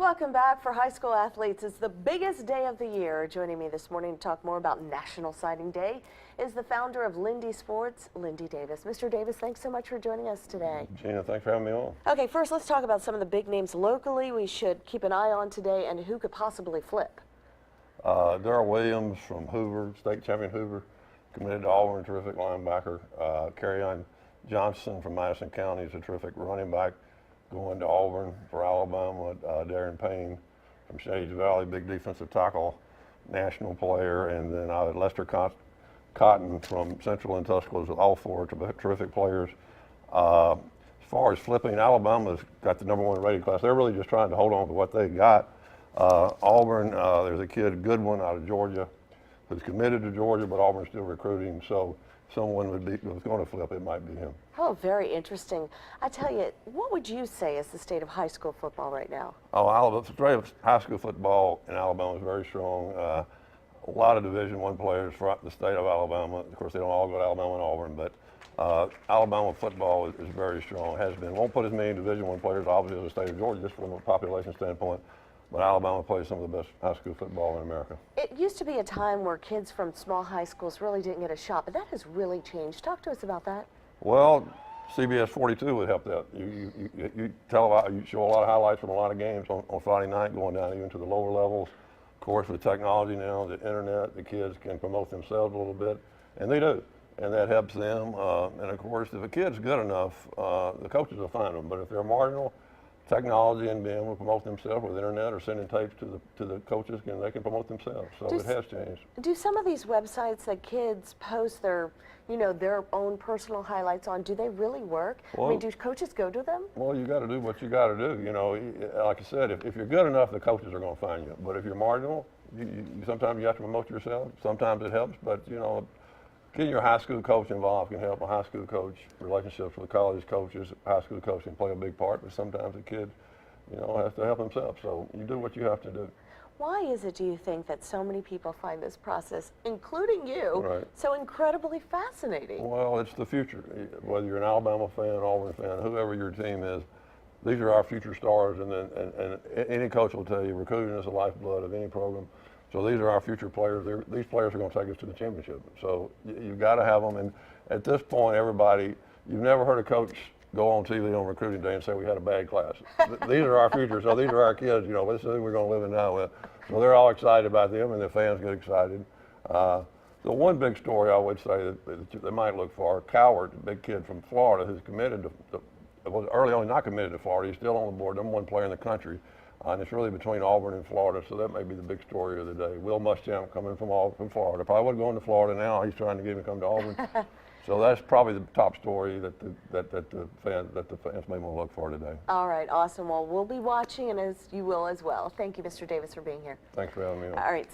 Welcome back. For high school athletes, it's the biggest day of the year. Joining me this morning to talk more about National Signing Day is the founder of Lindy Sports, Lindy Davis. Mr. Davis, thanks so much for joining us today. Gina, thanks for having me on. Okay, first let's talk about some of the big names locally we should keep an eye on today and who could possibly flip. Darrell Williams from Hoover, state champion Hoover, committed to Auburn, terrific linebacker. Carryon Johnson from Madison County is a terrific running back, going to Auburn for Alabama. Darren Payne from Shades Valley, big defensive tackle, national player. And then Lester Cotton from Central and Tuscaloosa, all four terrific players. As far as flipping, Alabama's got the #1 rated class. They're really just trying to hold on to what they got. Auburn, there's a kid, Goodwin, out of Georgia, who's committed to Georgia, but Auburn's still recruiting. So someone was going to flip, it might be him. Oh, very interesting. I tell you, what would you say is the state of high school football right now? Oh, Alabama, high school football in Alabama is very strong. A lot of Division I players throughout the state of Alabama. Of course, they don't all go to Alabama and Auburn, but Alabama football is very strong, has been. Won't put as many Division I players, obviously, as the state of Georgia, just from a population standpoint. But Alabama plays some of the best high school football in America. It used to be a time where kids from small high schools really didn't get a shot, but that has really changed. Talk to us about that. Well, CBS 42 would help that. You show a lot of highlights from a lot of games on Friday night, going down even to the lower levels. Of course, with technology now, the internet, the kids can promote themselves a little bit, and they do, and that helps them. And of course, if a kid's good enough, the coaches will find them. But if they're marginal, technology and being able to promote themselves with internet or sending tapes to the coaches, and they can promote themselves. So it has changed. Do some of these websites that kids post their own personal highlights on, do they really work? Well, I mean, do coaches go to them? Well, you got to do what you got to do. You know, like I said, if you're good enough, the coaches are going to find you. But if you're marginal, sometimes you have to promote yourself. Sometimes it helps, but getting your high school coach involved can help. A high school coach, relationships with college coaches, high school coach can play a big part, but sometimes the kid, has to help himself. So you do what you have to do. Why is it, do you think, that so many people find this process, including you, right, so incredibly fascinating? Well, it's the future. Whether you're an Alabama fan, Auburn fan, whoever your team is, these are our future stars, and any coach will tell you recruiting is the lifeblood of any program. So these are our future players. These players are going to take us to the championship. So you've got to have them. And at this point, you've never heard a coach go on TV on recruiting day and say we had a bad class. These are our future. So these are our kids. This is who we're going to live in now with. So they're all excited about them, and the fans get excited. The one big story I would say that they might look for, Coward, a big kid from Florida who's committed was early on not committed to Florida. He's still on the board, #1 player in the country. And it's really between Auburn and Florida, so that may be the big story of the day. Will Muschamp coming from Florida. Probably would go into Florida now. He's trying to get him to come to Auburn. So that's probably the top story that the fans may want to look for today. All right, awesome. Well, we'll be watching, and as you will as well. Thank you, Mr. Davis, for being here. Thanks for having me on. All right.